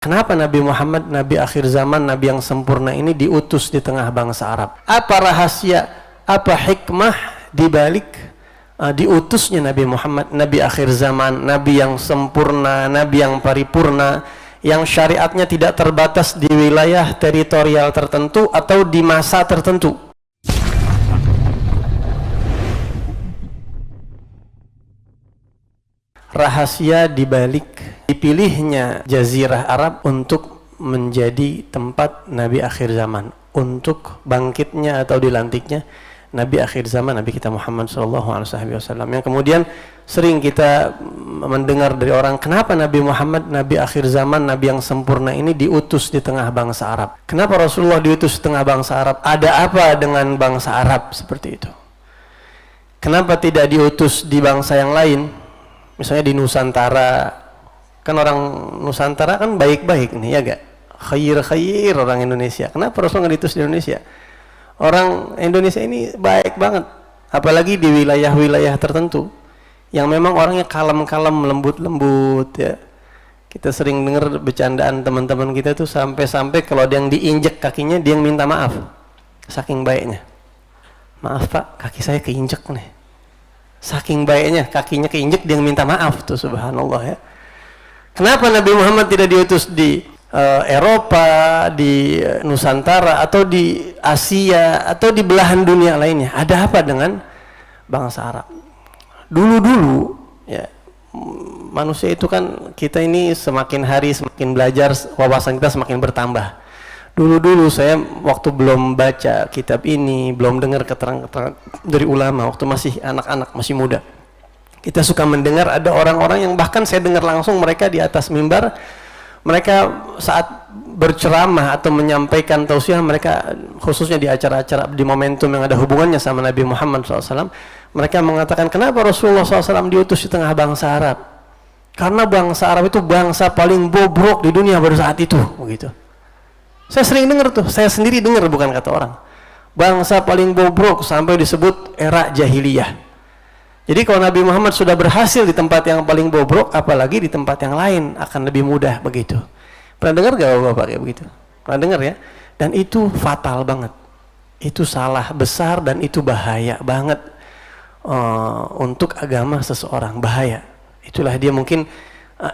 Kenapa Nabi Muhammad, Nabi akhir zaman, Nabi yang sempurna ini diutus di tengah bangsa Arab? Apa rahasia, apa hikmah dibalik diutusnya Nabi Muhammad, Nabi akhir zaman, Nabi yang sempurna, Nabi yang paripurna, yang syariatnya tidak terbatas di wilayah teritorial tertentu atau di masa tertentu? Rahasia dibalik dipilihnya Jazirah Arab untuk menjadi tempat Nabi akhir zaman, untuk bangkitnya atau dilantiknya Nabi akhir zaman, Nabi kita Muhammad SAW, yang kemudian sering kita mendengar dari orang, kenapa Nabi Muhammad, Nabi akhir zaman, Nabi yang sempurna ini diutus di tengah bangsa Arab? Kenapa Rasulullah diutus di tengah bangsa Arab? Ada apa dengan bangsa Arab seperti itu? Kenapa tidak diutus di bangsa yang lain? Misalnya di Nusantara, kan orang Nusantara kan baik-baik nih, ya gak? Khair orang Indonesia. Kenapa Rasul nggak diutus di Indonesia? Orang Indonesia ini baik banget, apalagi di wilayah-wilayah tertentu yang memang orangnya kalem-kalem, lembut-lembut, ya. Kita sering dengar bercandaan teman-teman kita tuh sampai-sampai kalau ada yang diinjek kakinya, dia yang minta maaf, saking baiknya. Maaf Pak, kaki saya keinjek nih. Saking baiknya, kakinya keinjek, dia yang minta maaf tuh, subhanallah, ya. Kenapa Nabi Muhammad tidak diutus di Eropa, di Nusantara, atau di Asia, atau di belahan dunia lainnya? Ada apa dengan bangsa Arab? Dulu-dulu, ya, manusia itu kan, kita ini semakin hari semakin belajar, wawasan kita semakin bertambah. Dulu-dulu saya waktu belum baca kitab ini, belum dengar keterangan dari ulama, waktu masih anak-anak, masih muda, kita suka mendengar ada orang-orang yang bahkan saya dengar langsung mereka di atas mimbar, mereka saat berceramah atau menyampaikan tausiah, mereka khususnya di acara-acara di momentum yang ada hubungannya sama Nabi Muhammad SAW, mereka mengatakan, kenapa Rasulullah SAW diutus di tengah bangsa Arab? Karena bangsa Arab itu bangsa paling bobrok di dunia pada saat itu, begitu. Saya sering dengar tuh, saya sendiri dengar, bukan kata orang. Bangsa paling bobrok sampai disebut era jahiliyah. Jadi kalau Nabi Muhammad sudah berhasil di tempat yang paling bobrok, apalagi di tempat yang lain akan lebih mudah, begitu. Pernah dengar gak Bapak kayak begitu? Pernah dengar, ya? Dan itu fatal banget. Itu salah besar dan itu bahaya banget untuk agama seseorang, bahaya. Itulah dia mungkin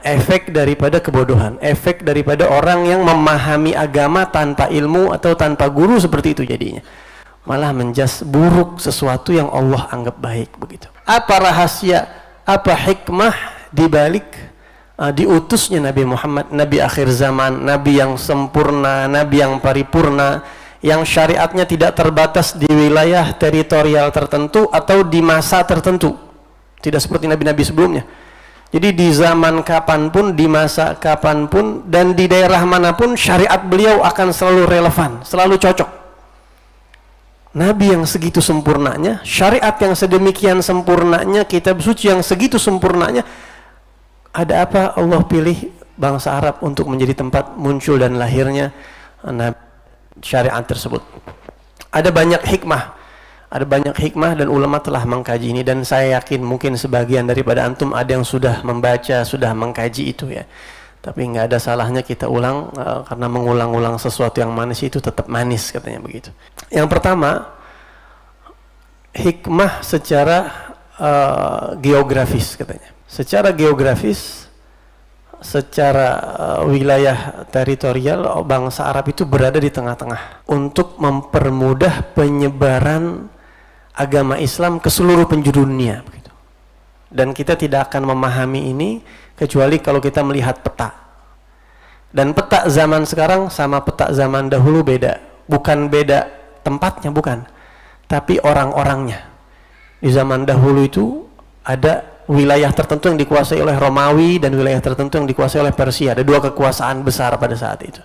efek daripada kebodohan, efek daripada orang yang memahami agama tanpa ilmu atau tanpa guru, seperti itu jadinya. Malah menjas buruk sesuatu yang Allah anggap baik, begitu. Apa rahasia, apa hikmah dibalik diutusnya Nabi Muhammad, Nabi akhir zaman, Nabi yang sempurna, Nabi yang paripurna, yang syariatnya tidak terbatas di wilayah teritorial tertentu atau di masa tertentu, tidak seperti nabi-nabi sebelumnya. Jadi di zaman kapanpun, di masa kapanpun, dan di daerah manapun, syariat beliau akan selalu relevan, selalu cocok. Nabi yang segitu sempurnanya, syariat yang sedemikian sempurnanya, kitab suci yang segitu sempurnanya, ada apa Allah pilih bangsa Arab untuk menjadi tempat muncul dan lahirnya syariat tersebut? Ada banyak hikmah. Ada banyak hikmah dan ulama telah mengkaji ini, dan saya yakin mungkin sebagian daripada antum ada yang sudah membaca, sudah mengkaji itu, ya. Tapi nggak ada salahnya kita ulang, karena mengulang-ulang sesuatu yang manis itu tetap manis, katanya begitu. Yang pertama, hikmah secara geografis, katanya. Secara geografis, secara wilayah teritorial, bangsa Arab itu berada di tengah-tengah untuk mempermudah penyebaran agama Islam ke seluruh penjuru dunia, begitu. Dan kita tidak akan memahami ini kecuali kalau kita melihat peta. Dan peta zaman sekarang sama peta zaman dahulu beda. Bukan beda tempatnya, bukan, tapi orang-orangnya. Di zaman dahulu itu ada wilayah tertentu yang dikuasai oleh Romawi dan wilayah tertentu yang dikuasai oleh Persia. Ada dua kekuasaan besar pada saat itu.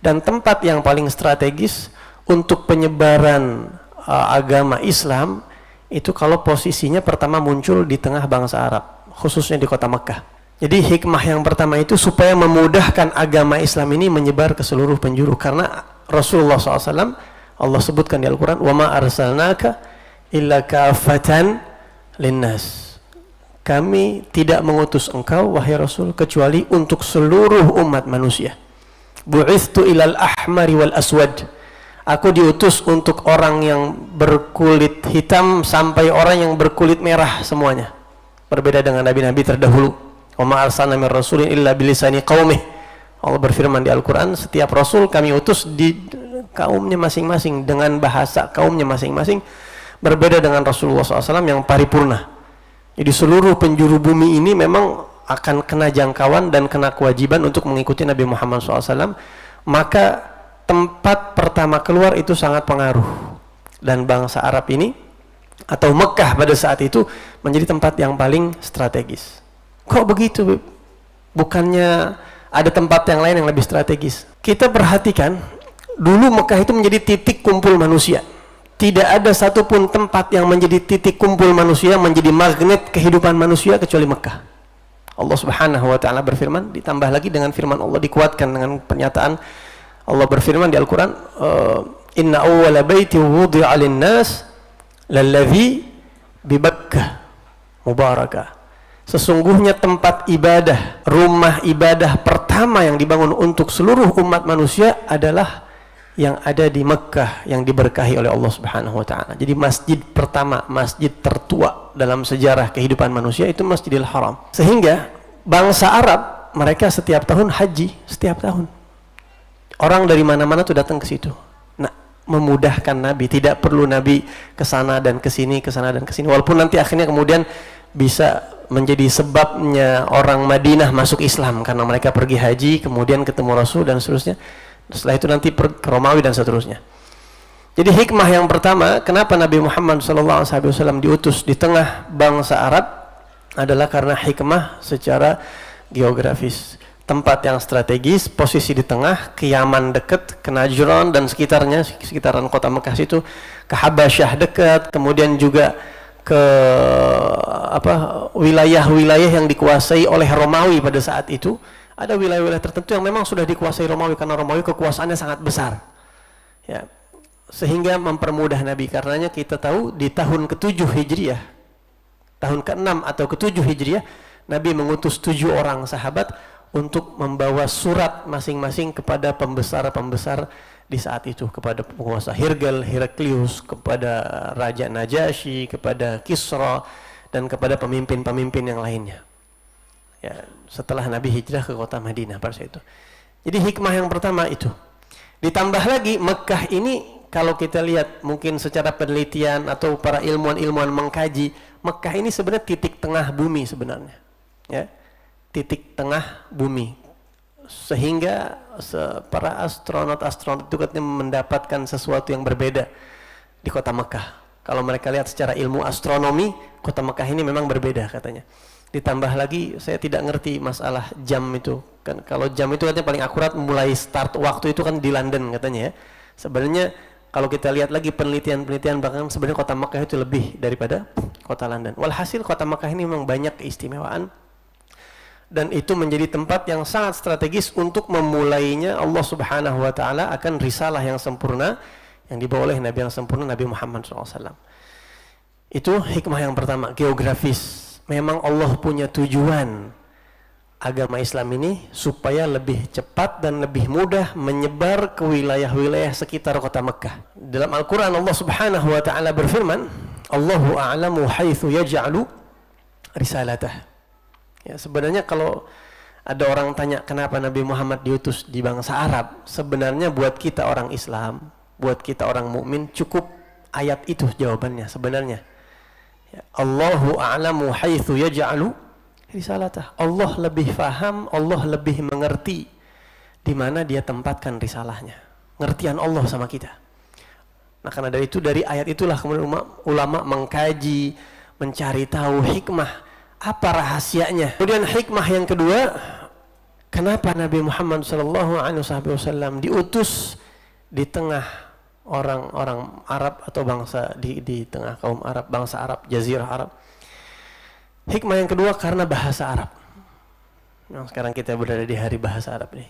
Dan tempat yang paling strategis untuk penyebaran agama Islam itu kalau posisinya pertama muncul di tengah bangsa Arab, khususnya di kota Mekah. Jadi hikmah yang pertama itu supaya memudahkan agama Islam ini menyebar ke seluruh penjuru, karena Rasulullah SAW, Allah sebutkan di Al-Quran, wa ma arsalnaka illa kafatan linnas. Kami tidak mengutus engkau wahai Rasul kecuali untuk seluruh umat manusia. Bu'ithtu ilal ahmari wal aswad. Aku diutus untuk orang yang berkulit hitam sampai orang yang berkulit merah semuanya. Berbeda dengan nabi-nabi terdahulu. Wa ma arsalna min rasulin illa bilisani qaumih. Allah berfirman di Al-Quran, setiap rasul kami utus di kaumnya masing-masing, dengan bahasa kaumnya masing-masing, berbeda dengan Rasulullah SAW yang paripurna. Jadi seluruh penjuru bumi ini memang akan kena jangkauan dan kena kewajiban untuk mengikuti Nabi Muhammad SAW. Maka tempat pertama keluar itu sangat pengaruh, dan bangsa Arab ini atau Mekah pada saat itu menjadi tempat yang paling strategis. Kok begitu? Bukannya ada tempat yang lain yang lebih strategis? Kita perhatikan dulu Mekah itu menjadi titik kumpul manusia. Tidak ada satupun tempat yang menjadi titik kumpul manusia, menjadi magnet kehidupan manusia kecuali Mekah. Allah Subhanahu wa taala berfirman, ditambah lagi dengan firman Allah, dikuatkan dengan pernyataan Allah berfirman di Al-Quran, inna awwala baiti wudi'a lin-nas lalladzi bi Bakkah mubarakah. Sesungguhnya tempat ibadah, rumah ibadah pertama yang dibangun untuk seluruh umat manusia adalah yang ada di Mekah, yang diberkahi oleh Allah Subhanahu wa taala. Jadi masjid pertama, masjid tertua dalam sejarah kehidupan manusia itu Masjidil Haram. Sehingga bangsa Arab, mereka setiap tahun haji, setiap tahun. Orang dari mana-mana tuh datang ke situ. Nah, memudahkan Nabi, tidak perlu Nabi ke sana dan ke sini, ke sana dan ke sini. Walaupun nanti akhirnya kemudian bisa menjadi sebabnya orang Madinah masuk Islam karena mereka pergi haji, kemudian ketemu Rasul dan seterusnya. Setelah itu nanti ke Romawi dan seterusnya. Jadi hikmah yang pertama, kenapa Nabi Muhammad SAW diutus di tengah bangsa Arab adalah karena hikmah secara geografis. Tempat yang strategis, posisi di tengah, ke Yaman dekat, ke Najran dan sekitarnya, sekitaran kota Mekah itu, ke Habasyah dekat, kemudian juga ke wilayah-wilayah yang dikuasai oleh Romawi pada saat itu. Ada wilayah-wilayah tertentu yang memang sudah dikuasai Romawi karena Romawi kekuasaannya sangat besar. Ya, sehingga mempermudah Nabi. Karenanya kita tahu di tahun ke-7 Hijriah, tahun ke-6 atau ke-7 Hijriah, Nabi mengutus 7 orang sahabat untuk membawa surat masing-masing kepada pembesar-pembesar di saat itu, kepada penguasa Heraklius, kepada Raja Najasyi, kepada Kisra, dan kepada pemimpin-pemimpin yang lainnya. Ya, setelah Nabi hijrah ke kota Madinah pada saat itu. Jadi hikmah yang pertama itu. Ditambah lagi Mekah ini, kalau kita lihat mungkin secara penelitian atau para ilmuwan-ilmuwan mengkaji, Mekah ini sebenarnya titik tengah bumi sebenarnya. Ya, titik tengah bumi. Sehingga para astronot-astronot itu katanya mendapatkan sesuatu yang berbeda di kota Mekah. Kalau mereka lihat secara ilmu astronomi, kota Mekah ini memang berbeda katanya. Ditambah lagi, saya tidak ngerti masalah jam itu. Kan kalau jam itu katanya paling akurat mulai start waktu itu kan di London katanya ya. Sebenarnya kalau kita lihat lagi penelitian-penelitian, bahkan sebenarnya kota Mekah itu lebih daripada kota London. Walhasil kota Mekah ini memang banyak keistimewaan. Dan itu menjadi tempat yang sangat strategis untuk memulainya Allah Subhanahu wa taala akan risalah yang sempurna yang dibawa oleh Nabi yang sempurna, Nabi Muhammad SAW. Itu hikmah yang pertama, geografis. Memang Allah punya tujuan agama Islam ini supaya lebih cepat dan lebih mudah menyebar ke wilayah-wilayah sekitar kota Mekah. Dalam Al-Quran Allah Subhanahu wa ta'ala berfirman, Allahu a'lamu haitsu yaj'alu risalatah. Ya, sebenarnya kalau ada orang tanya kenapa Nabi Muhammad diutus di bangsa Arab, sebenarnya buat kita orang Islam, buat kita orang mukmin cukup ayat itu jawabannya sebenarnya. Ya, Allahu a'lamu haitsu yaj'alu risalatah. Allah lebih faham, Allah lebih mengerti di mana dia tempatkan risalahnya. Ngertian Allah sama kita. Nah, karena dari itu, dari ayat itulah kemudian ulama mengkaji, mencari tahu hikmah apa rahasianya. Kemudian hikmah yang kedua, kenapa Nabi Muhammad SAW diutus di tengah orang-orang Arab atau bangsa di tengah kaum Arab, bangsa Arab, Jazirah Arab. Hikmah yang kedua karena bahasa Arab. Nah, sekarang kita berada di hari bahasa Arab nih.